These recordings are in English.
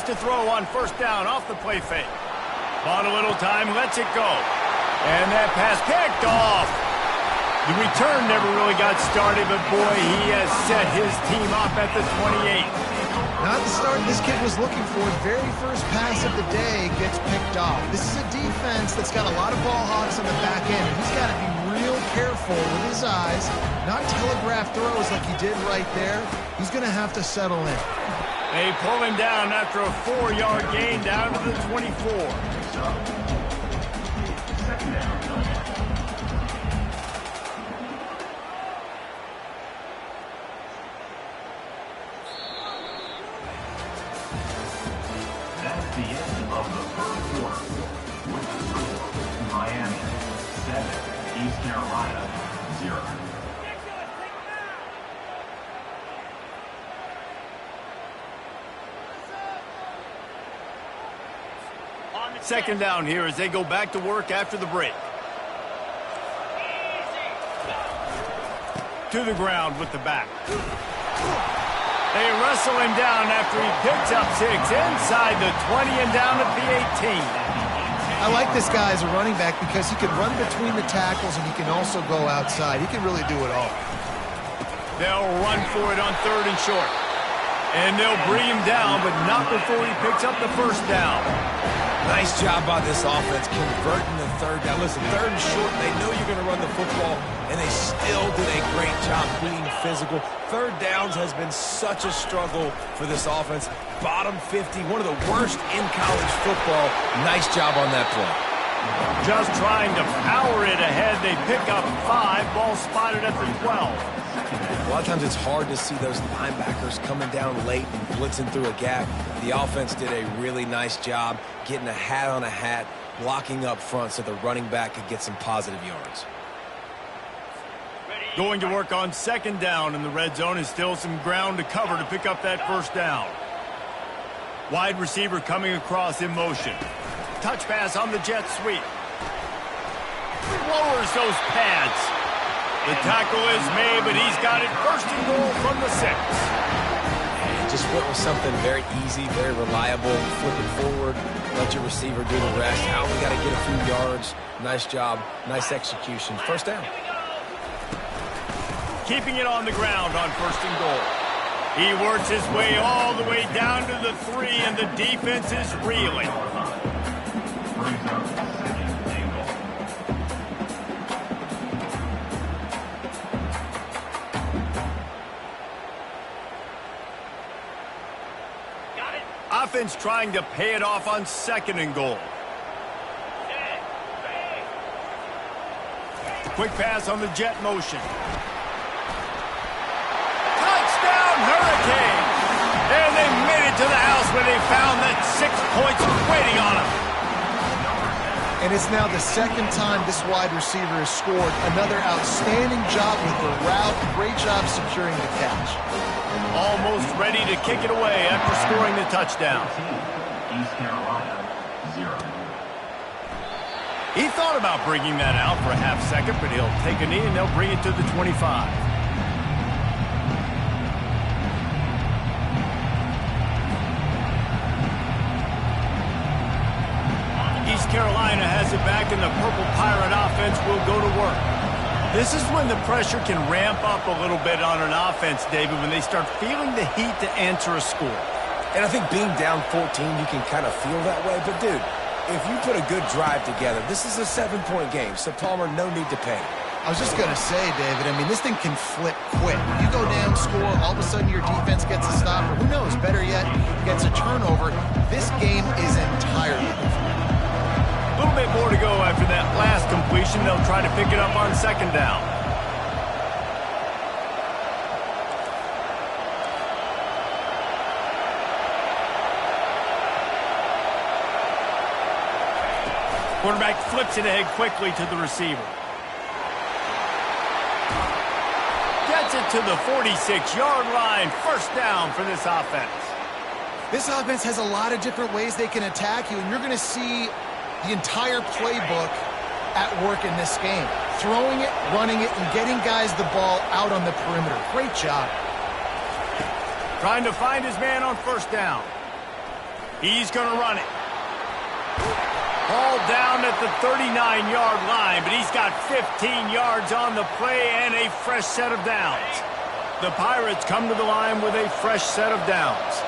to throw on first down off the play fake. Bought a little time, lets it go. And that pass picked off. The return never really got started, but boy, he has set his team up at the 28. Not the start this kid was looking for. Very first pass of the day gets picked off. This is a defense that's got a lot of ball hawks on the back end. He's got to be real careful with his eyes, not telegraph throws like he did right there. He's going to have to settle in. They pull him down after a 4-yard gain down to the 24. That's the end of the first quarter. With the score, Miami 7, East Carolina 0. Second down here as they go back to work after the break. To the ground with the back. They wrestle him down after he picks up 6 inside the 20 and down at the 18. I like this guy as a running back because he can run between the tackles and he can also go outside. He can really do it all. They'll run for it on 3rd and short. And they'll bring him down, but not before he picks up the first down. Nice job by this offense converting the 3rd down. Listen, 3rd and short, they know you're going to run the football, and they still did a great job being physical. 3rd downs has been such a struggle for this offense. Bottom 50, one of the worst in college football. Nice job on that play. Just trying to power it ahead. They pick up 5. Ball spotted at the 12. A lot of times it's hard to see those linebackers coming down late and blitzing through a gap. The offense did a really nice job getting a hat on a hat, blocking up front so the running back could get some positive yards. Going to work on 2nd down in the red zone is still some ground to cover to pick up that first down. Wide receiver coming across in motion. Touch pass on the jet sweep. Lowers those pads. The tackle is made, but he's got it 1st and goal from the 6. And just went with something very easy, very reliable. Flip it forward, let your receiver do the rest. Now we got to get a few yards. Nice job, nice execution. First down. Keeping it on the ground on 1st and goal. He works his way all the way down to the 3, and the defense is reeling. Brings up 2nd and goal. Offense trying to pay it off on 2nd and goal. Quick pass on the jet motion. Touchdown Hurricanes! And they made it to the house where they found that 6 points waiting on them. And it's now the 2nd time this wide receiver has scored. Another outstanding job with the route. Great job securing the catch. Almost ready to kick it away after scoring the touchdown. East Carolina 0. He thought about bringing that out for a half second, but he'll take a knee and they'll bring it to the 25. East Carolina has it back, and the Purple Pirate offense will go to work. This is when the pressure can ramp up a little bit on an offense, David, when they start feeling the heat to answer a score. And I think being down 14, you can kind of feel that way. But, dude, if you put a good drive together, this is a 7-point game. So, Palmer, no need to panic. I was just going to say, David, I mean, this thing can flip quick. You go down, score, all of a sudden your defense gets a stop, or who knows, better yet, gets a turnover. This game is entirely different. A little bit more to go after that last completion. They'll try to pick it up on 2nd down. Quarterback flips it ahead quickly to the receiver. Gets it to the 46-yard line. First down for this offense. This offense has a lot of different ways they can attack you, and you're going to see the entire playbook at work in this game. Throwing it, running it, and getting guys the ball out on the perimeter. Great job. Trying to find his man on 1st down. He's going to run it. Ball down at the 39-yard line, but he's got 15 yards on the play and a fresh set of downs. The Pirates come to the line with a fresh set of downs.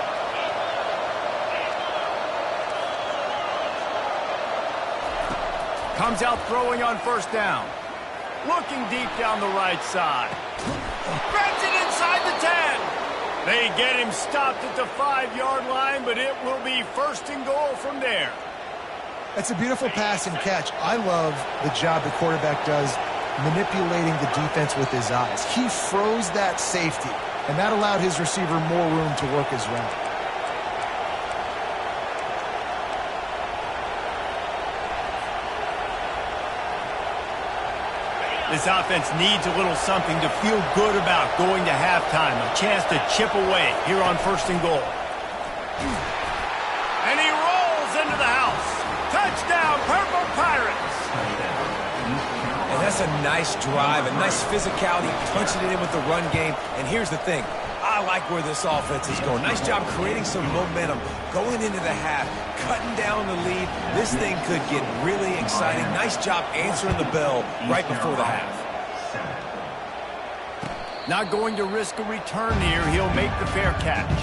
Comes out throwing on first down. Looking deep down the right side. Grabs it inside the 10. They get him stopped at the 5-yard line, but it will be first and goal from there. That's a beautiful pass and catch. I love the job the quarterback does manipulating the defense with his eyes. He froze that safety, and that allowed his receiver more room to work his route. This offense needs a little something to feel good about going to halftime. A chance to chip away here on first and goal. And he rolls into the house. Touchdown, Purple Pirates. And that's a nice drive, a nice physicality, punching it in with the run game. And here's the thing. I like where this offense is going. Nice job creating some momentum, going into the half, cutting down the lead. This thing could get really exciting. Nice job answering the bell right before the half. Not going to risk a return here. He'll make the fair catch.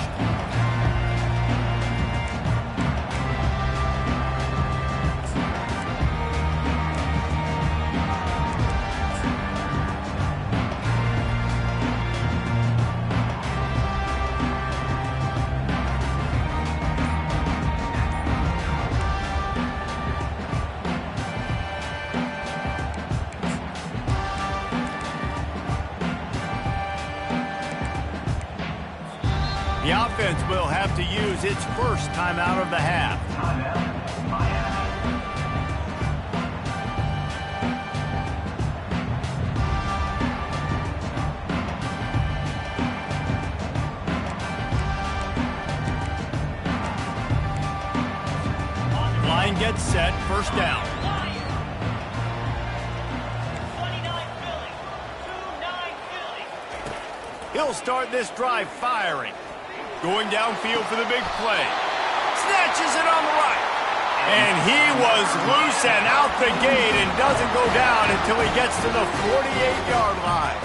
The offense will have to use its first timeout of the half. Timeout, Miami. Line gets set, first down. He'll start this drive firing. Going downfield for the big play. Snatches it on the right. And he was loose and out the gate and doesn't go down until he gets to the 48-yard line.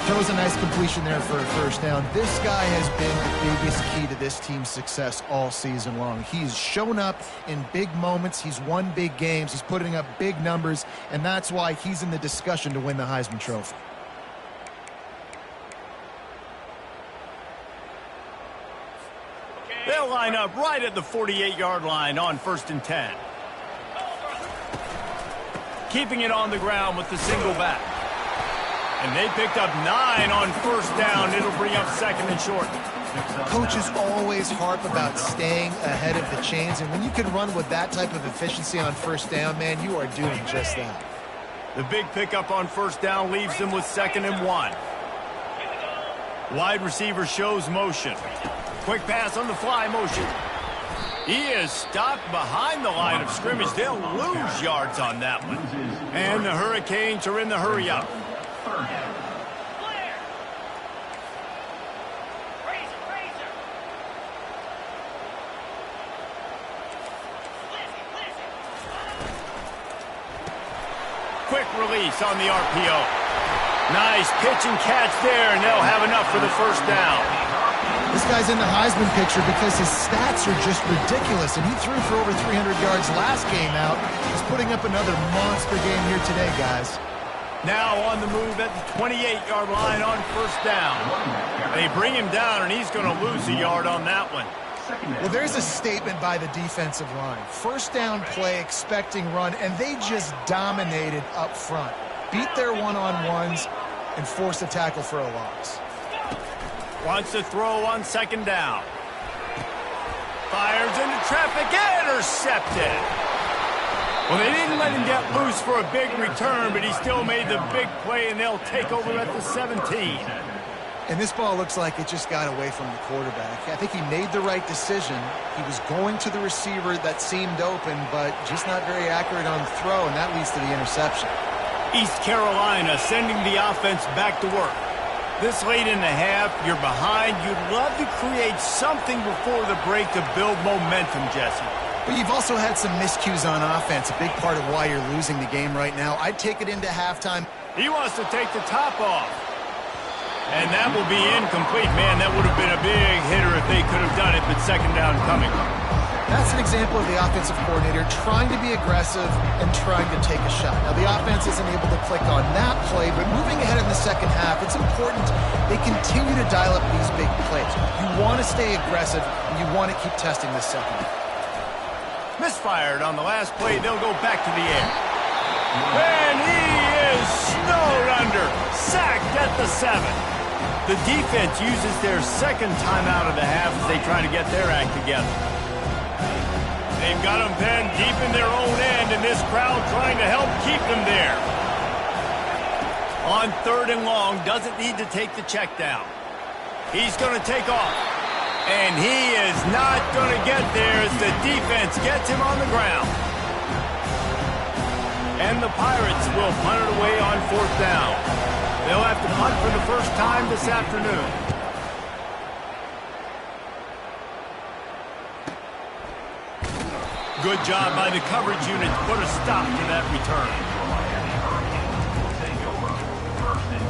Throws a nice completion there for a first down. This guy has been the biggest key to this team's success all season long. He's shown up in big moments. He's won big games. He's putting up big numbers, and that's why he's in the discussion to win the Heisman Trophy. They'll line up right at the 48-yard line on first and 10. Keeping it on the ground with the single back. And they picked up 9 on first down. It'll bring up second and short. Coaches always harp about staying ahead of the chains, and when you can run with that type of efficiency on first down, man, you are doing just that. The big pickup on first down leaves them with second and 1. Wide receiver shows motion. Quick pass on the fly motion. He is stopped behind the line of scrimmage. They'll lose yards on that one. And the Hurricanes are in the hurry-up. Quick release on the RPO. Nice pitch and catch there, and they'll have enough for the first down. This guy's in the Heisman picture because his stats are just ridiculous, and he threw for over 300 yards last game out. He's putting up another monster game here today, guys. Now on the move at the 28-yard line on first down. They bring him down, and he's going to lose a yard on that one. Well, there's a statement by the defensive line. First down play, expecting run, and they just dominated up front. Beat their one-on-ones and forced a tackle for a loss. Wants to throw on second down. Fires into traffic, intercepted. Well, they didn't let him get loose for a big return, but he still made the big play, and they'll take over at the 17. And this ball looks like it just got away from the quarterback. I think he made the right decision. He was going to the receiver that seemed open, but just not very accurate on the throw, and that leads to the interception. East Carolina sending the offense back to work. This late in the half, you're behind. You'd love to create something before the break to build momentum, Jesse. But you've also had some miscues on offense, a big part of why you're losing the game right now. I'd take it into halftime. He wants to take the top off. And that will be incomplete. Man, that would have been a big hitter if they could have done it, but second down coming. That's an example of the offensive coordinator trying to be aggressive and trying to take a shot. Now, the offense isn't able to click on that play, but moving ahead in the second half, it's important they continue to dial up these big plays. You want to stay aggressive, and you want to keep testing this second. Misfired on the last play. They'll go back to the air. And he is snowed under. Sacked at the 7. The defense uses their second timeout of the half as they try to get their act together. They've got them pinned deep in their own end, and this crowd trying to help keep them there. On 3rd and long, doesn't need to take the check down. He's going to take off. And he is not going to get there as the defense gets him on the ground. And the Pirates will punt it away on 4th down. They'll have to punt for the first time this afternoon. Good job by the coverage unit to put a stop to that return. Take over. 1st and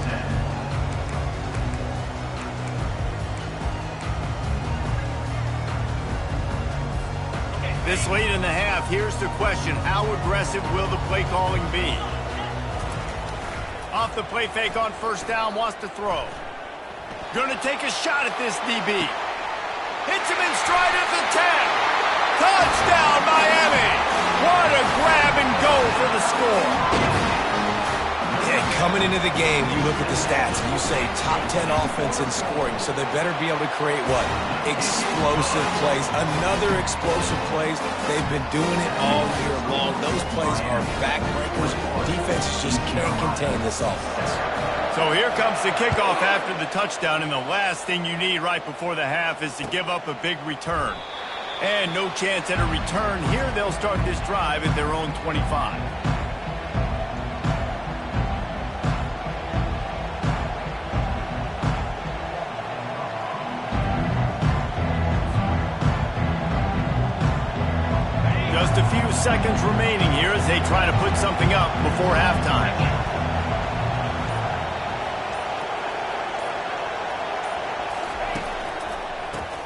10. This late in the half, here's the question. How aggressive will the play calling be? Off the play fake on 1st down, wants to throw. Going to take a shot at this DB. Hits him in stride at the 10. Touchdown, Miami! What a grab and go for the score. Yeah, coming into the game, you look at the stats and you say top 10 offense in scoring, so they better be able to create what? Explosive plays. Another explosive plays. They've been doing it all year long. Those plays are backbreakers. Defenses just can't contain this offense. So here comes the kickoff after the touchdown, and the last thing you need right before the half is to give up a big return. And no chance at a return. Here they'll start this drive at their own 25. Just a few seconds remaining here as they try to put something up before halftime.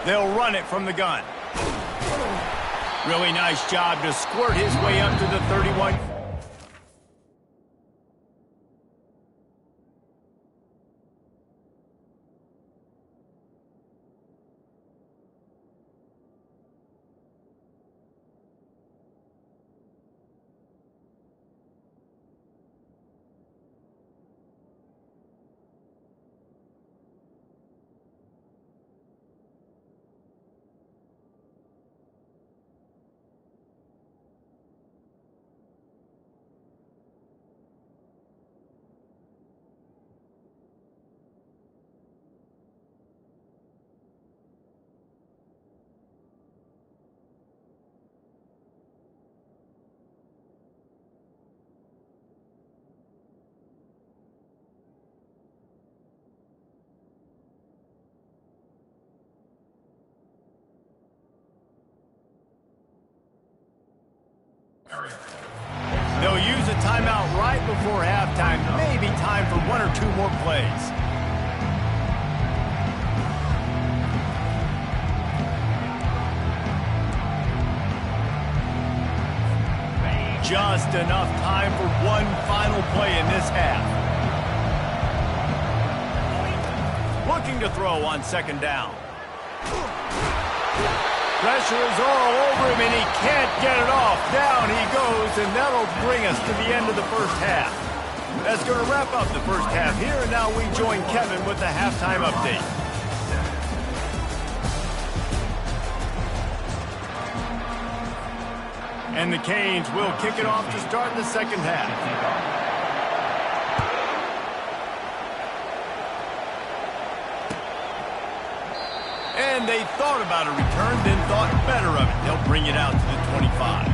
They'll run it from the gun. Really nice job to squirt his way up to the 31. They'll use a timeout right before halftime. Maybe time for 1 or 2 more plays. Just enough time for one final play in this half. Looking to throw on 2nd down. Pressure is all over him, and he can't get it off. Down he goes, and that'll bring us to the end of the first half. That's going to wrap up the first half here, and now we join Kevin with the halftime update. And the Canes will kick it off to start the second half. And they thought about a return, then thought better of it. They'll bring it out to the 25.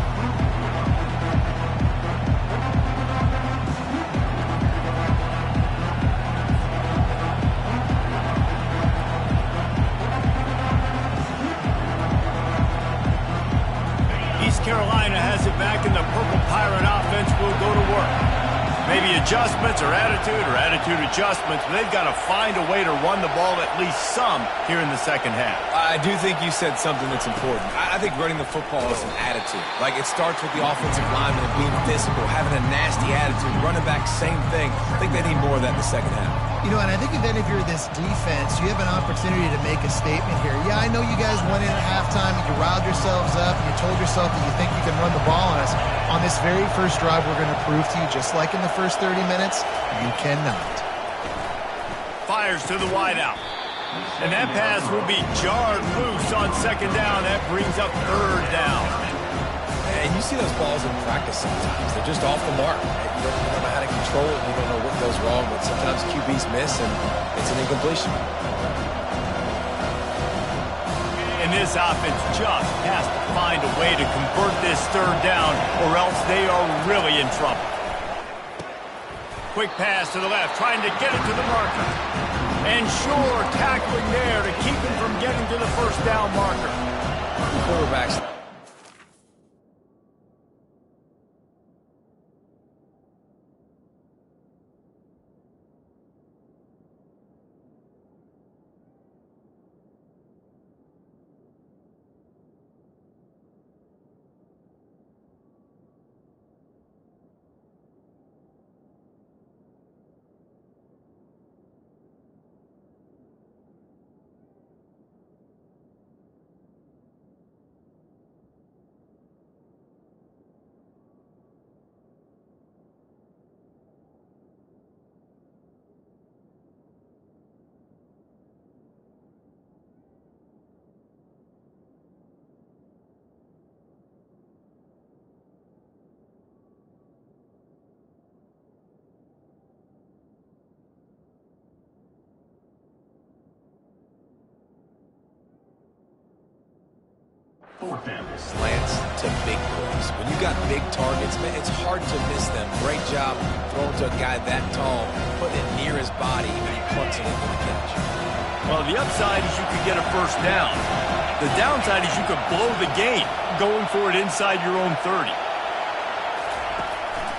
Carolina has it back, and the Purple Pirate offense will go to work. Maybe adjustments or attitude adjustments, but they've got to find a way to run the ball at least some here in the second half. I do think you said something that's important. I think running the football is an attitude. Like, it starts with the offensive lineman and being physical, having a nasty attitude. Running back, same thing. I think they need more of that in the second half. You know, and I think then if you're this defense, you have an opportunity to make a statement here. Yeah, I know you guys went in at halftime and you riled yourselves up and you told yourself that you think you can run the ball on us. On this very first drive, we're going to prove to you, just like in the first 30 minutes, you cannot. Fires to the wideout. And that pass will be jarred loose on second down. That brings up third down. And you see those balls in practice sometimes. They're just off the mark. You don't know how to control it. You don't know what goes wrong, but sometimes QBs miss, and it's an incompletion. And this offense just has to find a way to convert this third down, or else they are really in trouble. Quick pass to the left, trying to get it to the marker. And sure, tackling there to keep him from getting to the first down marker. Quarterbacks. Fourth down. Slants to big boys. When you got big targets, man, it's hard to miss them. Great job throwing to a guy that tall, putting it near his body, and he punts it in for the catch. Well, the upside is you could get a first down. The downside is you could blow the game going for it inside your own 30.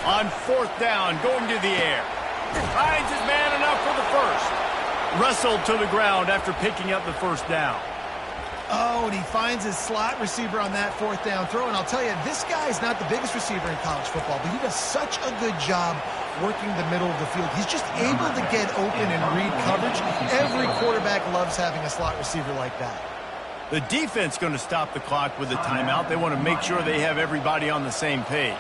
On fourth down, going to the air. Finds his man enough for the first. Wrestled to the ground after picking up the first down. Oh, and he finds his slot receiver on that fourth down throw. And I'll tell you, this guy's not the biggest receiver in college football, but he does such a good job working the middle of the field. He's just able to get open and read coverage. Every quarterback loves having a slot receiver like that. The defense going to stop the clock with a timeout. They want to make sure they have everybody on the same page.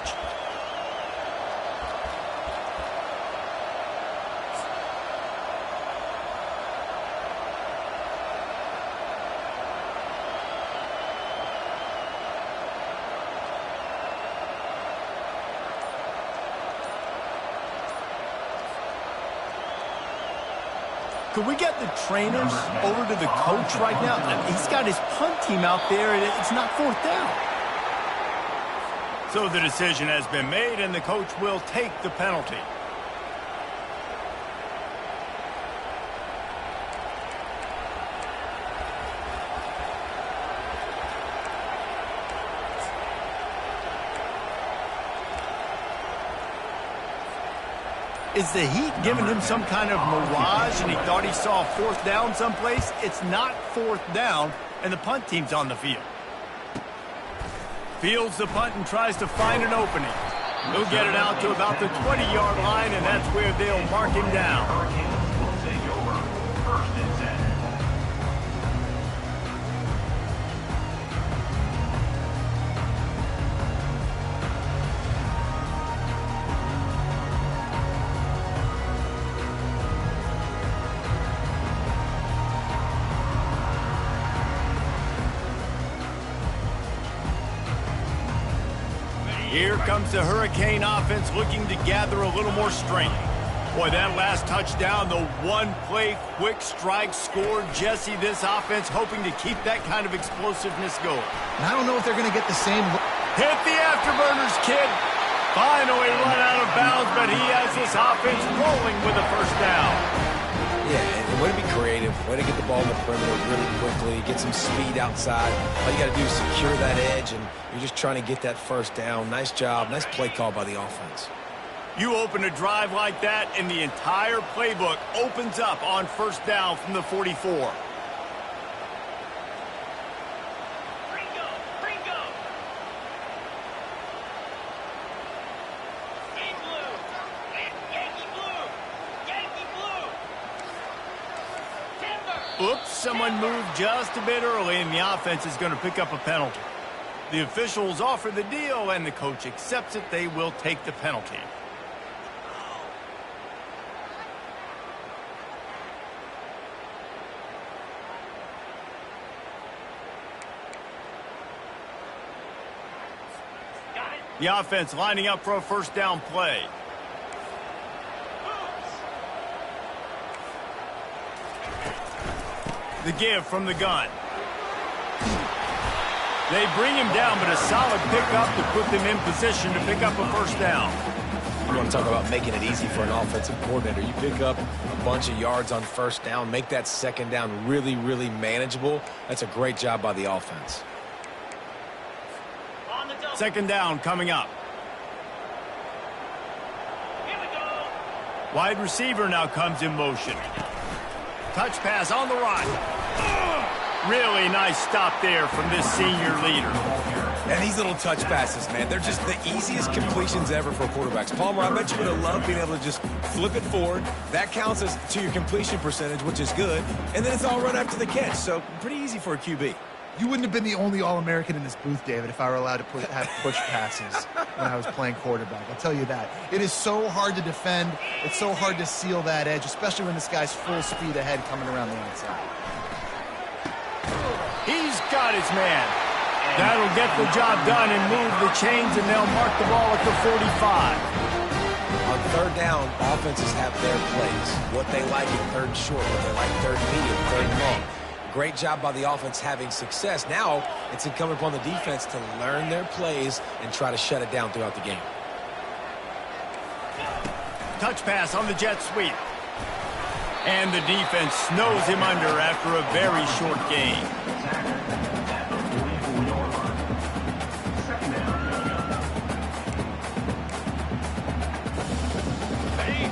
Could we get the trainers over to the coach right now? He's got his punt team out there, and it's not fourth down. So the decision has been made, and the coach will take the penalty. Is the heat giving him some kind of mirage and he thought he saw fourth down someplace? It's not fourth down, and the punt team's on the field. Fields the punt and tries to find an opening. He'll get it out to about the 20-yard line, and that's where they'll mark him down. Hurricanes will take over. First and 10. Here comes the Hurricane offense looking to gather a little more strength. Boy, that last touchdown, the one-play quick strike scored. Jesse, this offense hoping to keep that kind of explosiveness going. And I don't know if they're going to get the same... Hit the afterburners, kid. Finally run out of bounds, but he has this offense rolling with a first down. Yeah, and way to be creative, way to get the ball in the perimeter really quickly, get some speed outside. All you got to do is secure that edge, and you're just trying to get that first down. Nice job, nice play call by the offense. You open a drive like that, and the entire playbook opens up on first down from the 44. Oops, someone moved just a bit early, and the offense is going to pick up a penalty. The officials offer the deal, and the coach accepts it. They will take the penalty. The offense lining up for a first down play. The give from the gun. They bring him down, but a solid pickup to put them in position to pick up a first down. You want to talk about making it easy for an offensive coordinator. You pick up a bunch of yards on first down, make that second down really, really manageable. That's a great job by the offense. Second down coming up. Here we go. Wide receiver now comes in motion. Touch pass on the right. Really nice stop there from this senior leader. And these little touch passes, man, they're just the easiest completions ever for quarterbacks. Palmer, I bet you would have loved being able to just flip it forward. That counts as to your completion percentage, which is good. And then it's all run after the catch, so pretty easy for a QB. You wouldn't have been the only All-American in this booth, David, if I were allowed to have push passes when I was playing quarterback. I'll tell you that. It is so hard to defend. It's so hard to seal that edge, especially when this guy's full speed ahead coming around the outside. He's got his man. That'll get the job done and move the chains, and they'll mark the ball at the 45. On third down, offenses have their plays. What they like in third and short, what they like third medium, third and long. Great job by the offense having success. Now it's incumbent upon the defense to learn their plays and try to shut it down throughout the game. Touch pass on the jet sweep. And the defense snows him under after a very short gain.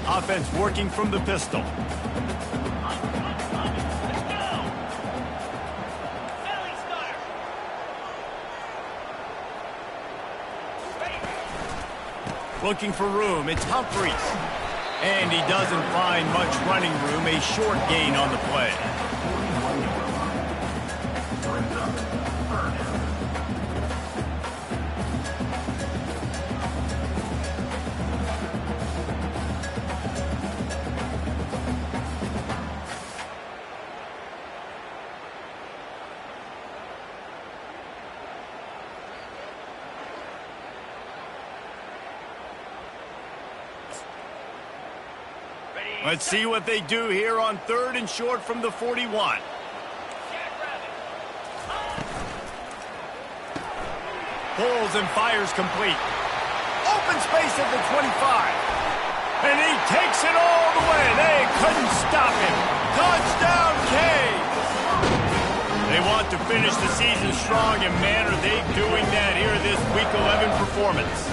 Offense working from the pistol. Looking for room. It's Humphries. And he doesn't find much running room. A short gain on the play. Let's see what they do here on third and short from the 41. Pulls and fires complete. Open space at the 25. And he takes it all the way. They couldn't stop him. Touchdown, Canes! They want to finish the season strong, and man, are they doing that here in this Week 11 performance.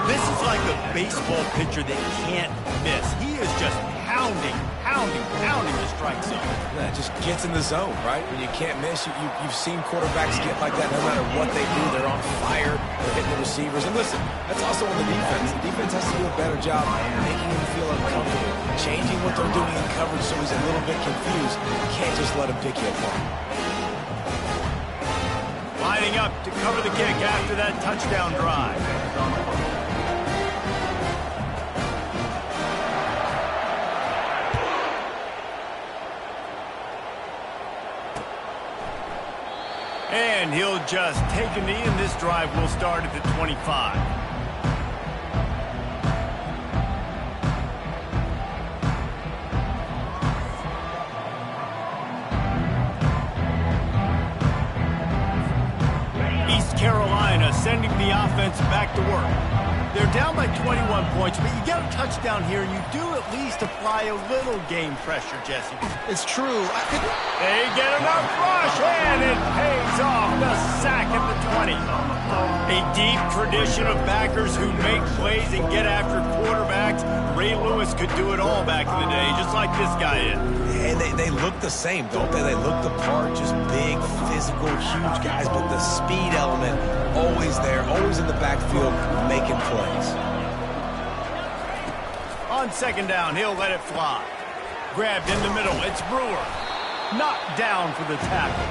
This is like a baseball pitcher that can't miss. He is just pounding the strike zone. Yeah, it just gets in the zone, right? When you can't miss, you've seen quarterbacks get like that no matter what they do. They're on fire. They're hitting the receivers. And listen, that's also on the defense. The defense has to do a better job making him feel uncomfortable, changing what they're doing in coverage so he's a little bit confused. You can't just let him pick you apart. Lining up to cover the kick after that touchdown drive. And he'll just take a knee, and this drive will start at the 25. He's Carolina sending the offense back to work. They're down by 21 points, but you get a touchdown here, and you do at least apply a little game pressure, Jesse. It's true. They get enough rush, and it pays off. The sack at the 20. A deep tradition of backers who make plays and get after quarterbacks. Ray Lewis could do it all back in the day, just like this guy is. And they look the same, don't they? They look the part, just big, physical, huge guys, but the speed element always there, always in the backfield, making plays. On second down, he'll let it fly. Grabbed in the middle, it's Brewer. Knocked down for the tackle.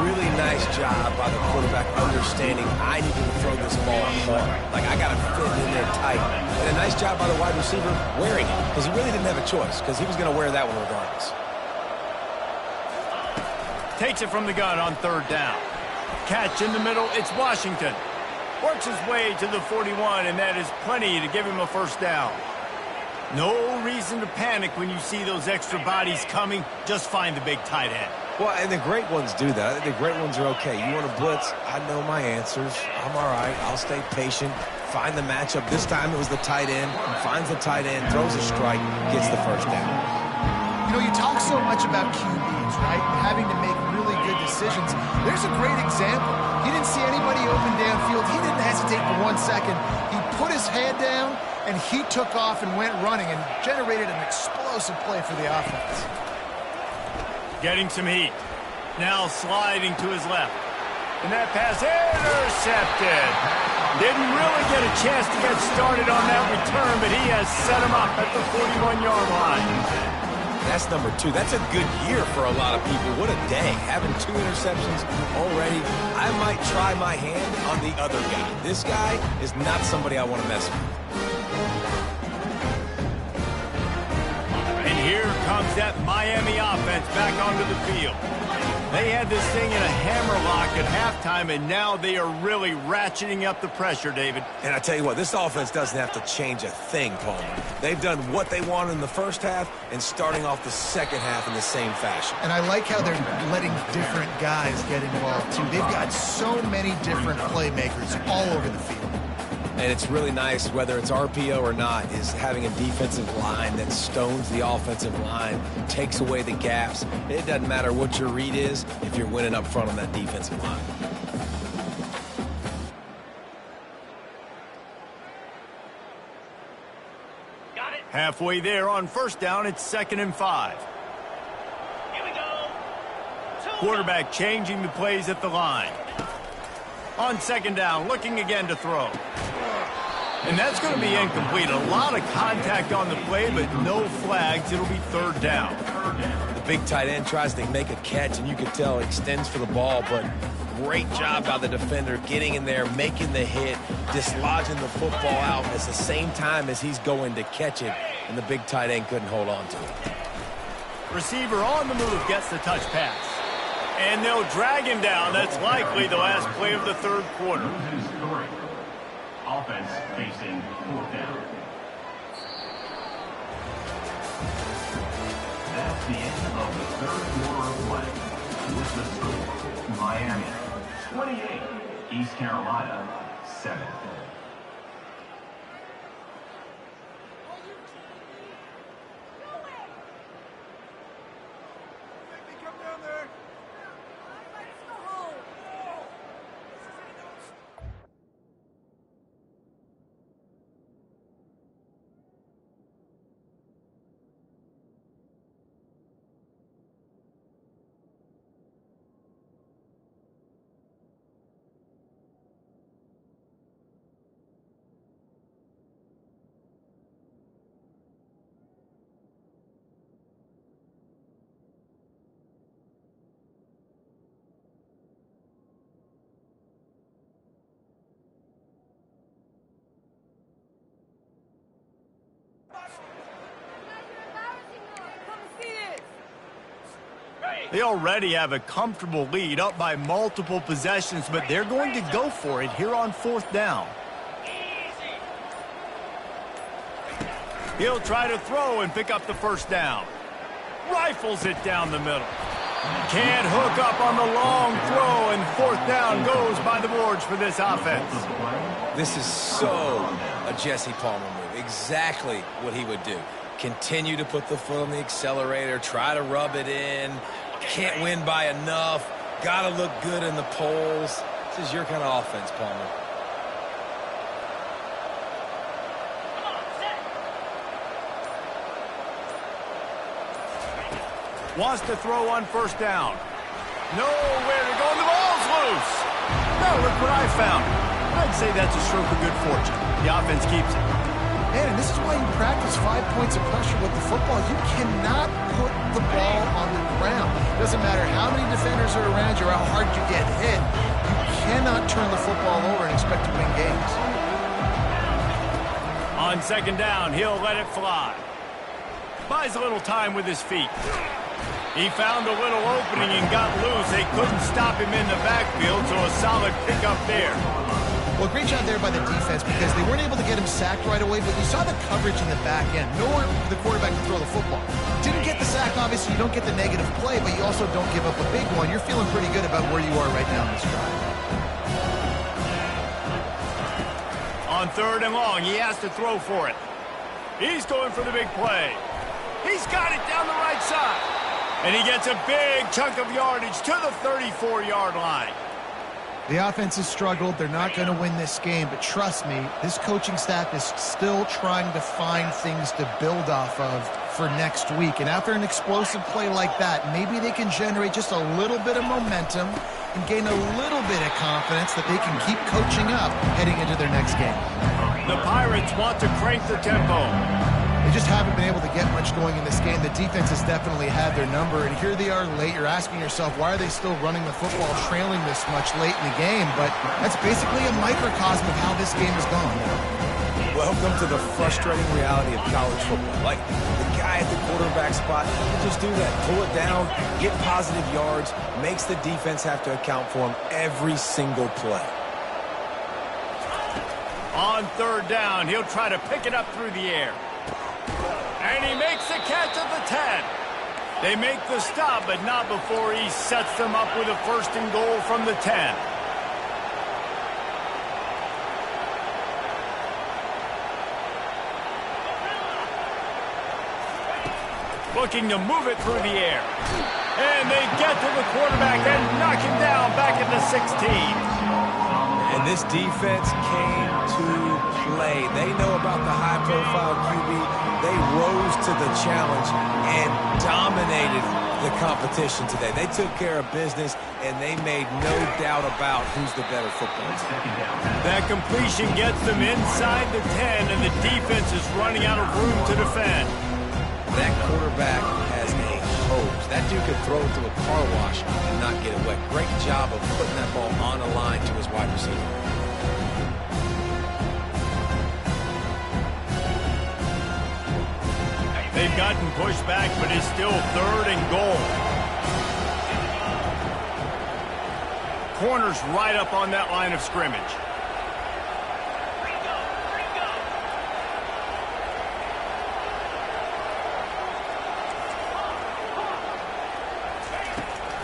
Really nice job by the quarterback understanding I need to throw this ball hard. Like, I got to fit in there tight. And a nice job by the wide receiver wearing it, because he really didn't have a choice, because he was going to wear that one regardless. Takes it from the gun on third down. Catch in the middle, it's Washington. Works his way to the 41, and that is plenty to give him a first down. No reason to panic when you see those extra bodies coming. Just find the big tight end. Well, and the great ones do that. I think the great ones are okay. You want to blitz? I know my answers. I'm all right. I'll stay patient. Find the matchup. This time it was the tight end. Finds the tight end, throws a strike, gets the first down. You know, you talk so much about QBs, right? Having to make really good decisions. There's a great example. He didn't see anybody open downfield. He didn't hesitate for 1 second. He put his head down, and he took off and went running and generated an explosive play for the offense. Getting some heat. Now sliding to his left. And that pass intercepted. Didn't really get a chance to get started on that return, but he has set him up at the 41-yard line. That's number 2. That's a good year for a lot of people. What a day. Having 2 interceptions already. I might try my hand on the other guy. This guy is not somebody I want to mess with. And here comes that Miami offense back onto the field. They had this thing in a hammerlock at halftime, and now they are really ratcheting up the pressure, David. And I tell you what, this offense doesn't have to change a thing, Palmer. They've done what they wanted in the first half and starting off the second half in the same fashion. And I like how they're letting different guys get involved, too. They've got so many different playmakers all over the field. And it's really nice, whether it's RPO or not, is having a defensive line that stones the offensive line, takes away the gaps. It doesn't matter what your read is if you're winning up front on that defensive line. Got it. Halfway there on first down, it's 2nd and 5. Here we go. Quarterback changing the plays at the line. On second down, looking again to throw. And that's going to be incomplete. A lot of contact on the play, but no flags. It'll be 3rd down. The big tight end tries to make a catch, and you can tell extends for the ball, but great job by the defender getting in there, making the hit, dislodging the football out at the same time as he's going to catch it, and the big tight end couldn't hold on to it. Receiver on the move gets the touch pass. And they'll drag him down. That's likely the last play of the 3rd quarter. Offense facing 4th down. That's the end of the 3rd quarter of play. With the score, Miami 28, East Carolina 7. They already have a comfortable lead, up by multiple possessions, but they're going to go for it here on 4th down. He'll try to throw and pick up the first down. Rifles it down the middle. Can't hook up on the long throw, and fourth down goes by the boards for this offense. This is so a Jesse Palmer move. Exactly what he would do. Continue to put the foot on the accelerator, try to rub it in. Can't win by enough. Got to look good in the polls. This is your kind of offense, Palmer. Wants to throw on first down. Nowhere to go, and the ball's loose. Now look what I found. I'd say that's a stroke of good fortune. The offense keeps it. And this is why you practice 5 points of pressure with the football. You cannot put the ball on the ground. Doesn't matter how many defenders are around you or how hard you get hit. You cannot turn the football over and expect to win games. On second down, he'll let it fly. Buys a little time with his feet. He found a little opening and got loose. They couldn't stop him in the backfield, so a solid pickup there. Well, great job there by the defense because they weren't able to get him sacked right away, but you saw the coverage in the back end. Nowhere for the quarterback to throw the football. Didn't get the sack, obviously. You don't get the negative play, but you also don't give up a big one. You're feeling pretty good about where you are right now in this drive. On third and long, he has to throw for it. He's going for the big play. He's got it down the right side. And he gets a big chunk of yardage to the 34-yard line. The offense has struggled. They're not going to win this game, but trust me, this coaching staff is still trying to find things to build off of for next week. And after an explosive play like that, maybe they can generate just a little bit of momentum and gain a little bit of confidence that they can keep coaching up heading into their next game. The Pirates want to crank the tempo. They just haven't been able to get much going in this game. The defense has definitely had their number, and here they are late. You're asking yourself, why are they still running the football, trailing this much late in the game? But that's basically a microcosm of how this game has gone. Welcome to the frustrating reality of college football. Like, the guy at the quarterback spot can just do that. Pull it down, get positive yards, makes the defense have to account for him every single play. On third down, he'll try to pick it up through the air. And he makes the catch at the 10. They make the stop, but not before he sets them up with a first and goal from the 10. Looking to move it through the air. And they get to the quarterback and knock him down back at the 16. And this defense came to play. They know about the high-profile QB. They rose to the challenge and dominated the competition today. They took care of business, and they made no doubt about who's the better football team. That completion gets them inside the 10, and the defense is running out of room to defend. That quarterback has a hose. That dude could throw it through a car wash and not get it wet. Great job of putting that ball on a line to his wide receiver. They've gotten pushed back, but it's still third and goal. Corner's right up on that line of scrimmage.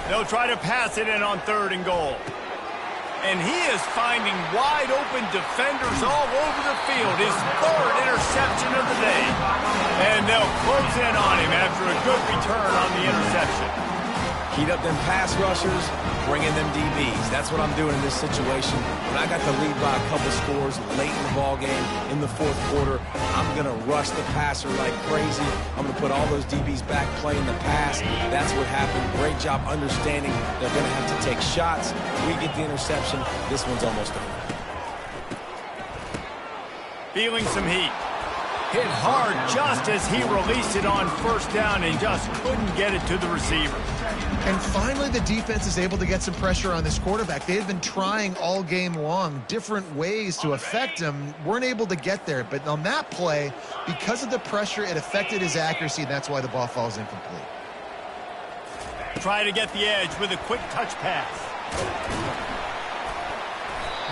They'll try to pass it in on third and goal. And he is finding wide-open defenders all over the field. His third interception of the day. And they'll close in on him after a good return on the interception. Heat up them pass rushers, bring in them DBs. That's what I'm doing in this situation. When I got the lead by a couple scores late in the ball game in the fourth quarter, I'm going to rush the passer like crazy. I'm going to put all those DBs back playing the pass. That's what happened. Great job understanding they're going to have to take shots. We get the interception. This one's almost over. Feeling some heat. Hit hard just as he released it on first down and just couldn't get it to the receiver. And finally, the defense is able to get some pressure on this quarterback. They've been trying all game long different ways to affect him. Weren't able to get there. But on that play, because of the pressure, it affected his accuracy, and that's why the ball falls incomplete. Try to get the edge with a quick touch pass.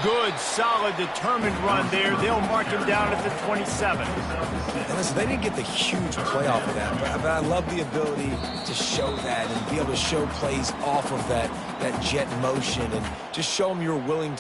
Good, solid, determined run there. They'll mark him down at the 27. And listen, they didn't get the huge play off of that, but I love the ability to show that and be able to show plays off of that jet motion and just show them you're willing to